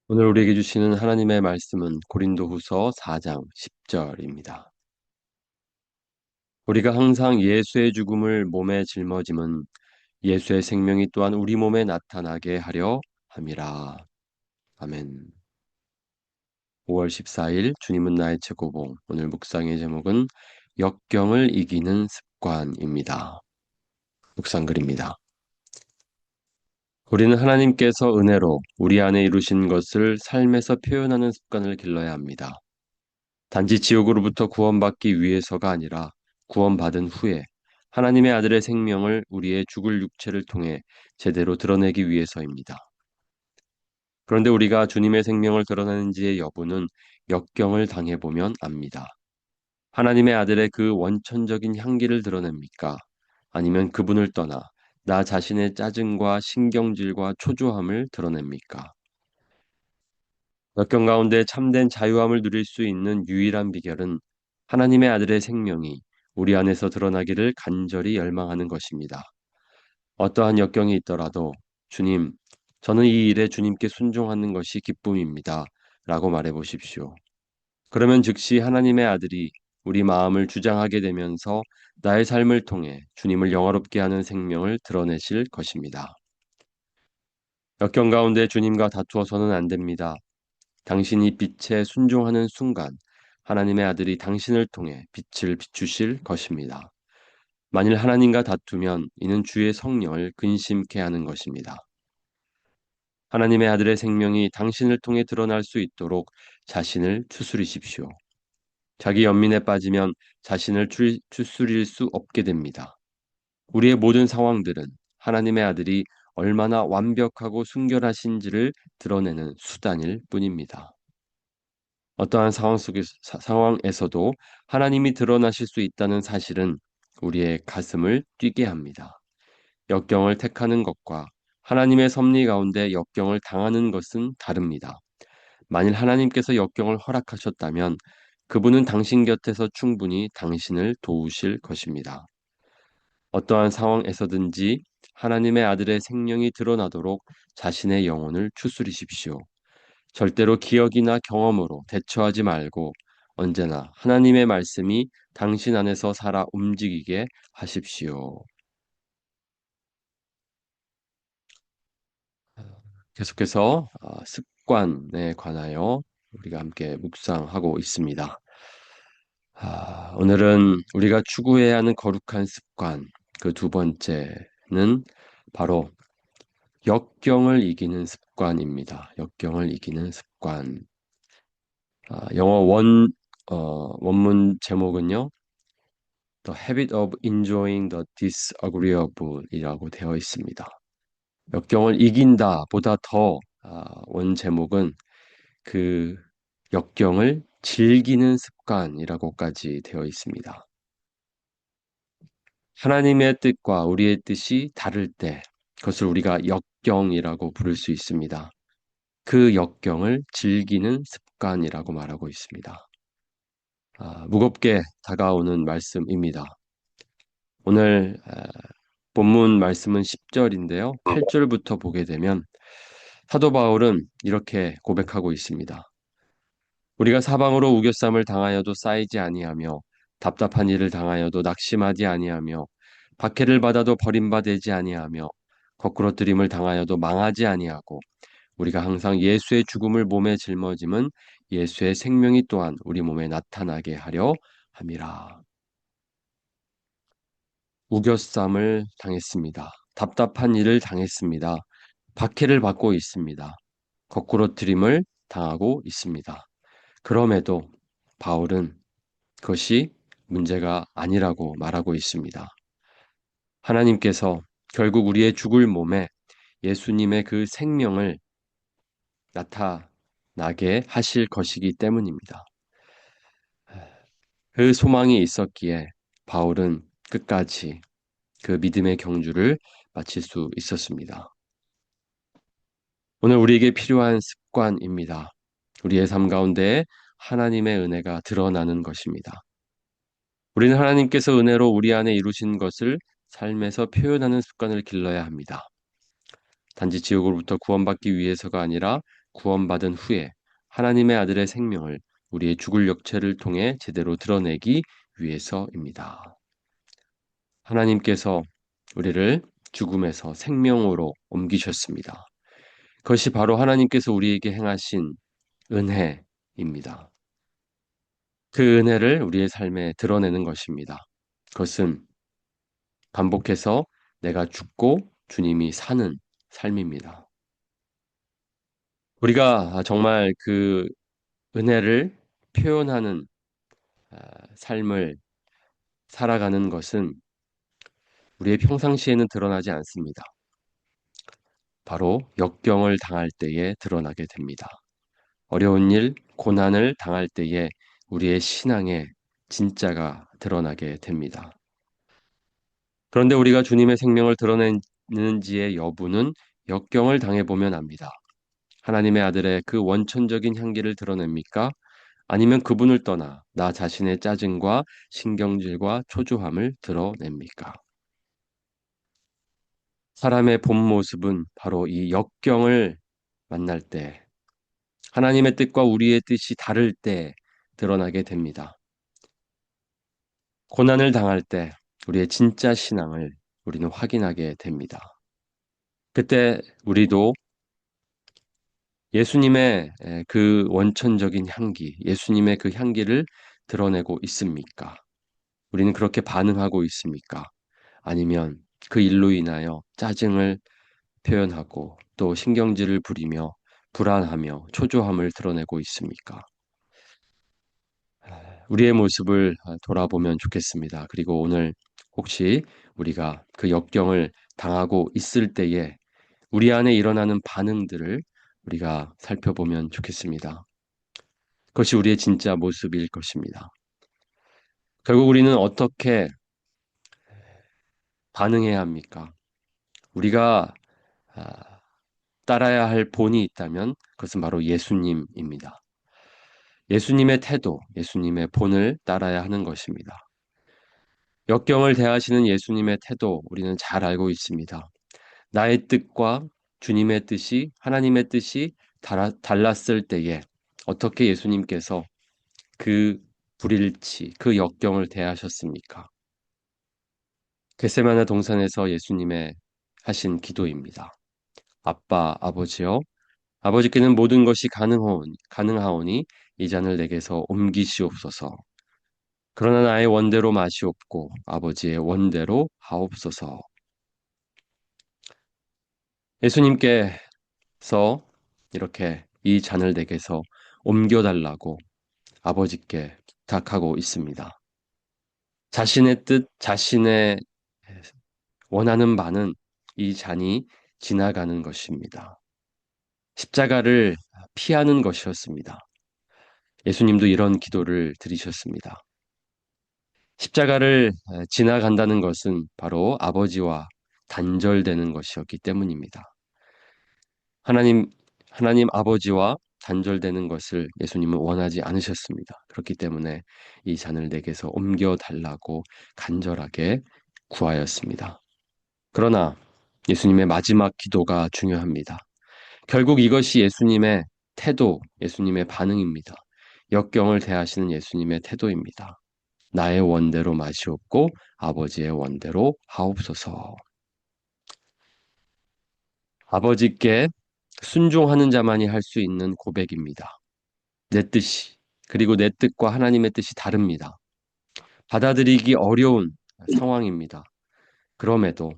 오늘 우리에게 주시는 하나님의 말씀은 고린도후서 4장 10절입니다. 우리가 항상 예수의 죽음을 몸에 짊어짐은 예수의 생명이 또한 우리 몸에 나타나게 하려 함이라. 아멘. 5월 14일 주님은 나의 최고봉. 오늘 묵상의 제목은 역경을 이기는 습관입니다. 묵상글입니다. 우리는 하나님께서 은혜로 우리 안에 이루신 것을 삶에서 표현하는 습관을 길러야 합니다. 단지 지옥으로부터 구원받기 위해서가 아니라 구원받은 후에 하나님의 아들의 생명을 우리의 죽을 육체를 통해 제대로 드러내기 위해서입니다. 그런데 우리가 주님의 생명을 드러내는지의 여부는 역경을 당해보면 압니다. 하나님의 아들의 그 원천적인 향기를 드러냅니까? 아니면 그분을 떠나 나 자신의 짜증과 신경질과 초조함을 드러냅니까? 역경 가운데 참된 자유함을 누릴 수 있는 유일한 비결은 하나님의 아들의 생명이 우리 안에서 드러나기를 간절히 열망하는 것입니다. 어떠한 역경이 있더라도 주님, 저는 이 일에 주님께 순종하는 것이 기쁨입니다. 라고 말해 보십시오. 그러면 즉시 하나님의 아들이 우리 마음을 주장하게 되면서 나의 삶을 통해 주님을 영화롭게 하는 생명을 드러내실 것입니다. 역경 가운데 주님과 다투어서는 안 됩니다. 당신이 빛에 순종하는 순간 하나님의 아들이 당신을 통해 빛을 비추실 것입니다. 만일 하나님과 다투면 이는 주의 성령을 근심케 하는 것입니다. 하나님의 아들의 생명이 당신을 통해 드러날 수 있도록 자신을 추스리십시오. 자기 연민에 빠지면 자신을 추스릴 수 없게 됩니다. 우리의 모든 상황들은 하나님의 아들이 얼마나 완벽하고 순결하신지를 드러내는 수단일 뿐입니다. 어떠한 상황에서도 하나님이 드러나실 수 있다는 사실은 우리의 가슴을 뛰게 합니다. 역경을 택하는 것과 하나님의 섭리 가운데 역경을 당하는 것은 다릅니다. 만일 하나님께서 역경을 허락하셨다면 그분은 당신 곁에서 충분히 당신을 도우실 것입니다. 어떠한 상황에서든지 하나님의 아들의 생명이 드러나도록 자신의 영혼을 추스리십시오. 절대로 기억이나 경험으로 대처하지 말고 언제나 하나님의 말씀이 당신 안에서 살아 움직이게 하십시오. 계속해서 습관에 관하여 우리가 함께 묵상하고 있습니다. 오늘은 우리가 추구해야 하는 거룩한 습관, 그 두 번째는 바로 역경을 이기는 습관입니다. 역경을 이기는 습관. 영어 원문 제목은요. The Habit of Enjoying the Disagreeable이라고 되어 있습니다. 역경을 이긴다 보다 더 원 제목은 그 역경을 즐기는 습관이라고까지 되어 있습니다. 하나님의 뜻과 우리의 뜻이 다를 때 그것을 우리가 역경이라고 부를 수 있습니다. 그 역경을 즐기는 습관이라고 말하고 있습니다. 무겁게 다가오는 말씀입니다. 오늘 본문 말씀은 10절인데요. 8절부터 보게 되면 사도 바울은 이렇게 고백하고 있습니다. 우리가 사방으로 우겨쌈을 당하여도 쌓이지 아니하며 답답한 일을 당하여도 낙심하지 아니하며 박해를 받아도 버림받지 아니하며 거꾸러뜨림을 당하여도 망하지 아니하고 우리가 항상 예수의 죽음을 몸에 짊어짐은 예수의 생명이 또한 우리 몸에 나타나게 하려 함이라. 우겨쌈을 당했습니다. 답답한 일을 당했습니다. 박해를 받고 있습니다. 거꾸러뜨림을 당하고 있습니다. 그럼에도 바울은 그것이 문제가 아니라고 말하고 있습니다. 하나님께서 결국 우리의 죽을 몸에 예수님의 그 생명을 나타나게 하실 것이기 때문입니다. 그 소망이 있었기에 바울은 끝까지 그 믿음의 경주를 마칠 수 있었습니다. 오늘 우리에게 필요한 습관입니다. 우리의 삶 가운데 하나님의 은혜가 드러나는 것입니다. 우리는 하나님께서 은혜로 우리 안에 이루신 것을 삶에서 표현하는 습관을 길러야 합니다. 단지 지옥으로부터 구원받기 위해서가 아니라 구원받은 후에 하나님의 아들의 생명을 우리의 죽을 육체를 통해 제대로 드러내기 위해서입니다. 하나님께서 우리를 죽음에서 생명으로 옮기셨습니다. 그것이 바로 하나님께서 우리에게 행하신 은혜입니다. 그 은혜를 우리의 삶에 드러내는 것입니다. 그것은 반복해서 내가 죽고 주님이 사는 삶입니다. 우리가 정말 그 은혜를 표현하는 아, 삶을 살아가는 것은 우리의 평상시에는 드러나지 않습니다. 바로 역경을 당할 때에 드러나게 됩니다. 어려운 일, 고난을 당할 때에 우리의 신앙의 진짜가 드러나게 됩니다. 그런데 우리가 주님의 생명을 드러내는지의 여부는 역경을 당해보면 압니다. 하나님의 아들의 그 원천적인 향기를 드러냅니까? 아니면 그분을 떠나 나 자신의 짜증과 신경질과 초조함을 드러냅니까? 사람의 본 모습은 바로 이 역경을 만날 때, 하나님의 뜻과 우리의 뜻이 다를 때 드러나게 됩니다. 고난을 당할 때 우리의 진짜 신앙을 우리는 확인하게 됩니다. 그때 우리도 예수님의 그 원천적인 향기, 예수님의 그 향기를 드러내고 있습니까? 우리는 그렇게 반응하고 있습니까? 아니면 그 일로 인하여 짜증을 표현하고 또 신경질을 부리며 불안하며 초조함을 드러내고 있습니까? 우리의 모습을 돌아보면 좋겠습니다. 그리고 오늘 혹시 우리가 그 역경을 당하고 있을 때에 우리 안에 일어나는 반응들을 우리가 살펴보면 좋겠습니다. 그것이 우리의 진짜 모습일 것입니다. 결국 우리는 어떻게 반응해야 합니까? 우리가 아, 따라야 할 본이 있다면 그것은 바로 예수님입니다. 예수님의 태도, 예수님의 본을 따라야 하는 것입니다. 역경을 대하시는 예수님의 태도 우리는 잘 알고 있습니다. 나의 뜻과 주님의 뜻이 하나님의 뜻이 달랐을 때에 어떻게 예수님께서 그 불일치, 그 역경을 대하셨습니까? 겟세마네 동산에서 예수님의 하신 기도입니다. 아빠, 아버지여, 아버지께는 모든 것이 가능하오니 이 잔을 내게서 옮기시옵소서. 그러나 나의 원대로 마시옵고 아버지의 원대로 하옵소서. 예수님께서 이렇게 이 잔을 내게서 옮겨달라고 아버지께 부탁하고 있습니다. 자신의 뜻, 자신의 원하는 바는 이 잔이 지나가는 것입니다. 십자가를 피하는 것이었습니다. 예수님도 이런 기도를 드리셨습니다. 십자가를 지나간다는 것은 바로 아버지와 단절되는 것이었기 때문입니다. 하나님, 하나님 아버지와 단절되는 것을 예수님은 원하지 않으셨습니다. 그렇기 때문에 이 잔을 내게서 옮겨 달라고 간절하게 구하였습니다. 그러나 예수님의 마지막 기도가 중요합니다. 결국 이것이 예수님의 태도, 예수님의 반응입니다. 역경을 대하시는 예수님의 태도입니다. 나의 원대로 마시옵고 아버지의 원대로 하옵소서. 아버지께 순종하는 자만이 할 수 있는 고백입니다. 내 뜻이, 그리고 내 뜻과 하나님의 뜻이 다릅니다. 받아들이기 어려운 상황입니다. 그럼에도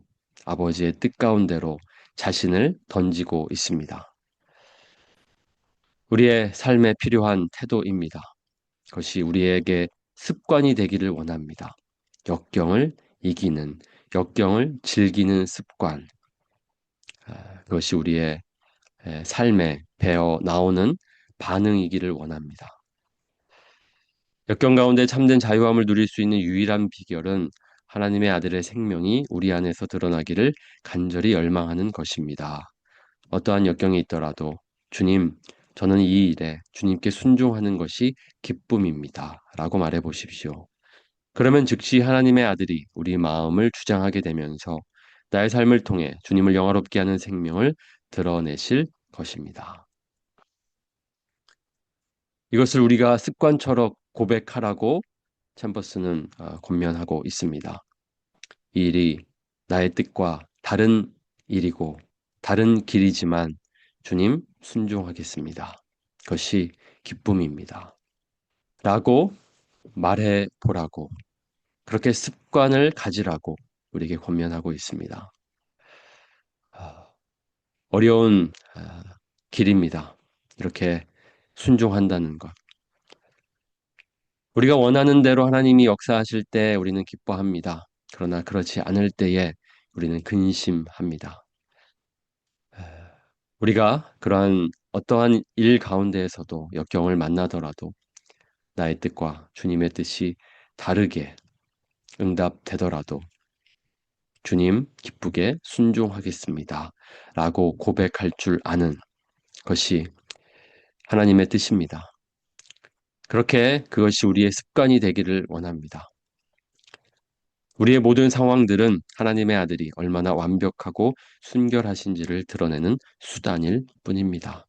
아버지의 뜻 가운데로 자신을 던지고 있습니다. 우리의 삶에 필요한 태도입니다. 그것이 우리에게 습관이 되기를 원합니다. 역경을 이기는, 역경을 즐기는 습관. 그것이 우리의 삶에 배어 나오는 반응이기를 원합니다. 역경 가운데 참된 자유함을 누릴 수 있는 유일한 비결은 하나님의 아들의 생명이 우리 안에서 드러나기를 간절히 열망하는 것입니다. 어떠한 역경이 있더라도 주님, 저는 이 일에 주님께 순종하는 것이 기쁨입니다. 라고 말해 보십시오. 그러면 즉시 하나님의 아들이 우리 마음을 주장하게 되면서 나의 삶을 통해 주님을 영화롭게 하는 생명을 드러내실 것입니다. 이것을 우리가 습관처럼 고백하라고 챔버스는 권면하고 있습니다. 이 일이 나의 뜻과 다른 일이고 다른 길이지만 주님 순종하겠습니다. 그것이 기쁨입니다. 라고 말해 보라고 그렇게 습관을 가지라고 우리에게 권면하고 있습니다. 아, 어려운 길입니다. 이렇게 순종한다는 것. 우리가 원하는 대로 하나님이 역사하실 때 우리는 기뻐합니다. 그러나 그렇지 않을 때에 우리는 근심합니다. 우리가 그러한 어떠한 일 가운데에서도 역경을 만나더라도 나의 뜻과 주님의 뜻이 다르게 응답되더라도 주님 기쁘게 순종하겠습니다. 라고 고백할 줄 아는 것이 하나님의 뜻입니다. 그렇게 그것이 우리의 습관이 되기를 원합니다. 우리의 모든 상황들은 하나님의 아들이 얼마나 완벽하고 순결하신지를 드러내는 수단일 뿐입니다.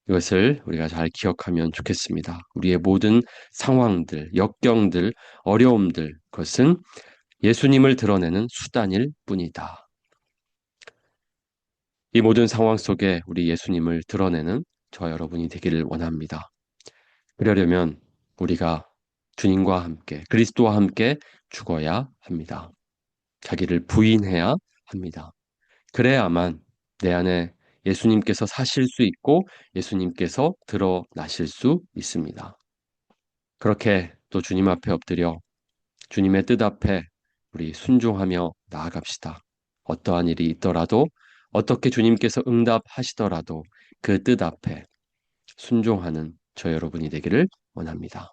이것을 우리가 잘 기억하면 좋겠습니다. 우리의 모든 상황들, 역경들, 어려움들, 그것은 예수님을 드러내는 수단일 뿐이다. 이 모든 상황 속에 우리 예수님을 드러내는 저와 여러분이 되기를 원합니다. 그러려면 우리가 주님과 함께, 그리스도와 함께 죽어야 합니다. 자기를 부인해야 합니다. 그래야만 내 안에 예수님께서 사실 수 있고 예수님께서 드러나실 수 있습니다. 그렇게 또 주님 앞에 엎드려 주님의 뜻 앞에 우리 순종하며 나아갑시다. 어떠한 일이 있더라도 어떻게 주님께서 응답하시더라도 그 뜻 앞에 순종하는 저 여러분이 되기를 원합니다.